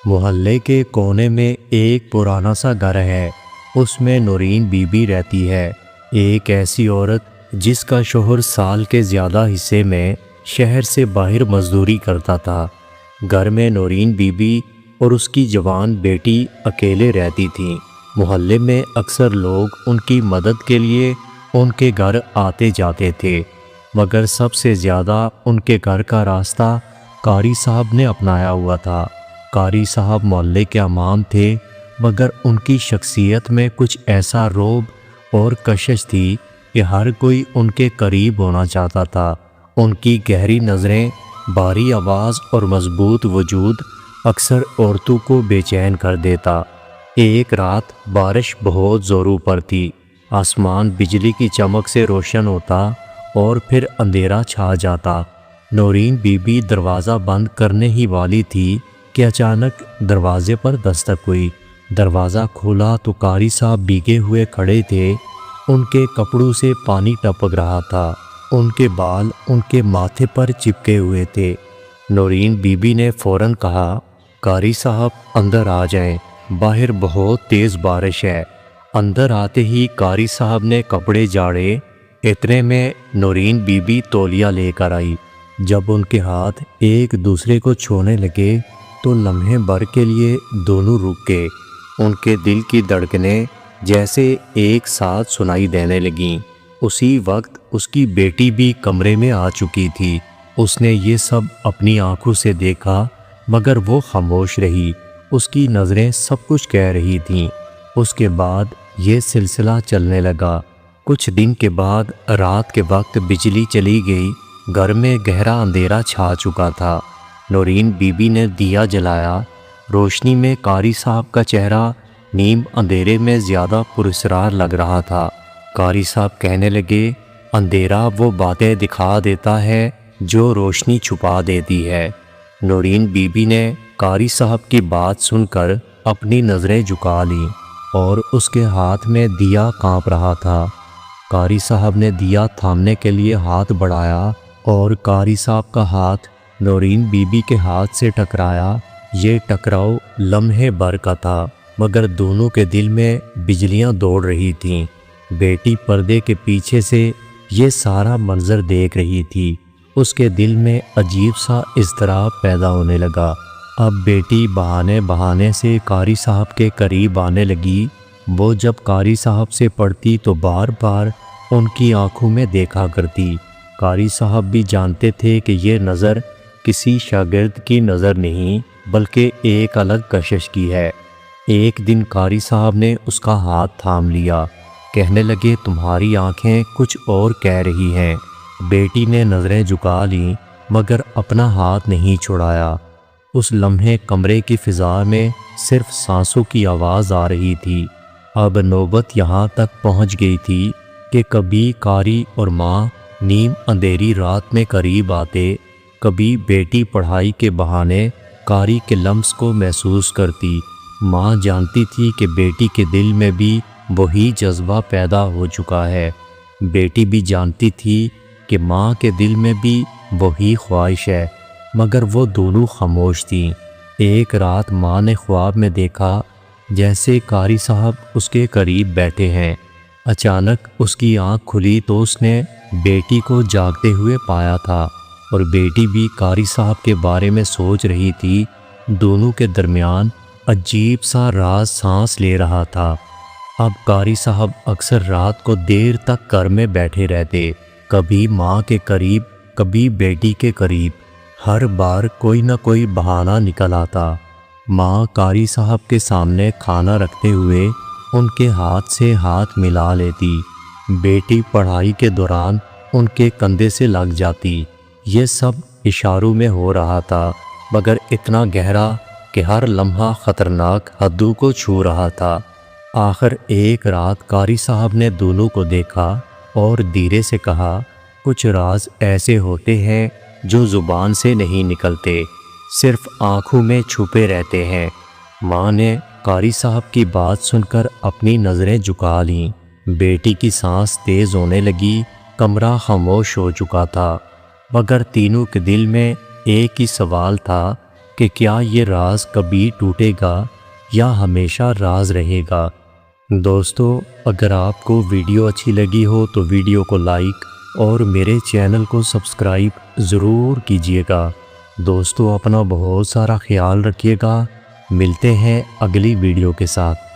محلے کے کونے میں ایک پرانا سا گھر ہے، اس میں نورین بی بی رہتی ہے، ایک ایسی عورت جس کا شوہر سال کے زیادہ حصے میں شہر سے باہر مزدوری کرتا تھا۔ گھر میں نورین بی بی اور اس کی جوان بیٹی اکیلے رہتی تھیں۔ محلے میں اکثر لوگ ان کی مدد کے لیے ان کے گھر آتے جاتے تھے، مگر سب سے زیادہ ان کے گھر کا راستہ قاری صاحب نے اپنایا ہوا تھا۔ قاری صاحب محلے کے امام تھے، مگر ان کی شخصیت میں کچھ ایسا رعب اور کشش تھی کہ ہر کوئی ان کے قریب ہونا چاہتا تھا۔ ان کی گہری نظریں، بھاری آواز اور مضبوط وجود اکثر عورتوں کو بے چین کر دیتا۔ ایک رات بارش بہت زوروں پر تھی، آسمان بجلی کی چمک سے روشن ہوتا اور پھر اندھیرا چھا جاتا۔ نورین بی بی دروازہ بند کرنے ہی والی تھی کہ اچانک دروازے پر دستک ہوئی۔ دروازہ کھولا تو قاری صاحب بھیگے ہوئے کھڑے تھے، ان کے کپڑوں سے پانی ٹپک رہا تھا، ان کے بال ان کے ماتھے پر چپکے ہوئے تھے۔ نورین بی بی نے فوراً کہا، قاری صاحب اندر آ جائیں، باہر بہت تیز بارش ہے۔ اندر آتے ہی قاری صاحب نے کپڑے جھاڑے، اتنے میں نورین بی بی تولیہ لے کر آئی۔ جب ان کے ہاتھ ایک دوسرے کو چھونے لگے تو لمحے بھر کے لیے دونوں رک گئے۔ ان کے دل کی دھڑکنیں جیسے ایک ساتھ سنائی دینے لگیں۔ اسی وقت اس کی بیٹی بھی کمرے میں آ چکی تھی۔ اس نے یہ سب اپنی آنکھوں سے دیکھا، مگر وہ خاموش رہی۔ اس کی نظریں سب کچھ کہہ رہی تھیں۔ اس کے بعد یہ سلسلہ چلنے لگا۔ کچھ دن کے بعد رات کے وقت بجلی چلی گئی، گھر میں گہرا اندھیرا چھا چکا تھا۔ نورین بی بی نے دیا جلایا۔ روشنی میں قاری صاحب کا چہرہ نیم اندھیرے میں زیادہ پراسرار لگ رہا تھا۔ قاری صاحب کہنے لگے، اندھیرا وہ باتیں دکھا دیتا ہے جو روشنی چھپا دیتی ہے۔ نورین بی بی نے قاری صاحب کی بات سن کر اپنی نظریں جھکا لیں اور اس کے ہاتھ میں دیا کانپ رہا تھا۔ قاری صاحب نے دیا تھامنے کے لیے ہاتھ بڑھایا اور قاری صاحب کا ہاتھ نورین بی بی کے ہاتھ سے ٹکرایا۔ یہ ٹکراؤ لمحے بھر کا تھا، مگر دونوں کے دل میں بجلیاں دوڑ رہی تھیں۔ بیٹی پردے کے پیچھے سے یہ سارا منظر دیکھ رہی تھی۔ اس کے دل میں عجیب سا اضطراب پیدا ہونے لگا۔ اب بیٹی بہانے بہانے سے قاری صاحب کے قریب آنے لگی۔ وہ جب قاری صاحب سے پڑھتی تو بار بار ان کی آنکھوں میں دیکھا کرتی۔ قاری صاحب بھی جانتے تھے کہ یہ نظر کسی شاگرد کی نظر نہیں، بلکہ ایک الگ کشش کی ہے۔ ایک دن قاری صاحب نے اس کا ہاتھ تھام لیا، کہنے لگے، تمہاری آنکھیں کچھ اور کہہ رہی ہیں۔ بیٹی نے نظریں جھکا لیں، مگر اپنا ہاتھ نہیں چھڑایا۔ اس لمحے کمرے کی فضا میں صرف سانسوں کی آواز آ رہی تھی۔ اب نوبت یہاں تک پہنچ گئی تھی کہ کبھی قاری اور ماں نیم اندھیری رات میں قریب آتے، کبھی بیٹی پڑھائی کے بہانے قاری کے لمس کو محسوس کرتی۔ ماں جانتی تھی کہ بیٹی کے دل میں بھی وہی جذبہ پیدا ہو چکا ہے۔ بیٹی بھی جانتی تھی کہ ماں کے دل میں بھی وہی خواہش ہے، مگر وہ دونوں خاموش تھیں۔ ایک رات ماں نے خواب میں دیکھا جیسے قاری صاحب اس کے قریب بیٹھے ہیں۔ اچانک اس کی آنکھ کھلی تو اس نے بیٹی کو جاگتے ہوئے پایا تھا، اور بیٹی بھی قاری صاحب کے بارے میں سوچ رہی تھی۔ دونوں کے درمیان عجیب سا راز سانس لے رہا تھا۔ اب قاری صاحب اکثر رات کو دیر تک گھر میں بیٹھے رہتے، کبھی ماں کے قریب، کبھی بیٹی کے قریب۔ ہر بار کوئی نہ کوئی بہانہ نکل آتا۔ ماں قاری صاحب کے سامنے کھانا رکھتے ہوئے ان کے ہاتھ سے ہاتھ ملا لیتی، بیٹی پڑھائی کے دوران ان کے کندھے سے لگ جاتی۔ یہ سب اشاروں میں ہو رہا تھا، مگر اتنا گہرا کہ ہر لمحہ خطرناک حدوں کو چھو رہا تھا۔ آخر ایک رات قاری صاحب نے دونوں کو دیکھا اور دھیرے سے کہا، کچھ راز ایسے ہوتے ہیں جو زبان سے نہیں نکلتے، صرف آنکھوں میں چھپے رہتے ہیں۔ ماں نے قاری صاحب کی بات سن کر اپنی نظریں جھکا لیں۔ بیٹی کی سانس تیز ہونے لگی، کمرہ خاموش ہو چکا تھا، مگر تینوں کے دل میں ایک ہی سوال تھا کہ کیا یہ راز کبھی ٹوٹے گا یا ہمیشہ راز رہے گا۔ دوستو، اگر آپ کو ویڈیو اچھی لگی ہو تو ویڈیو کو لائک اور میرے چینل کو سبسکرائب ضرور کیجیے گا۔ دوستو، اپنا بہت سارا خیال رکھیے گا۔ ملتے ہیں اگلی ویڈیو کے ساتھ۔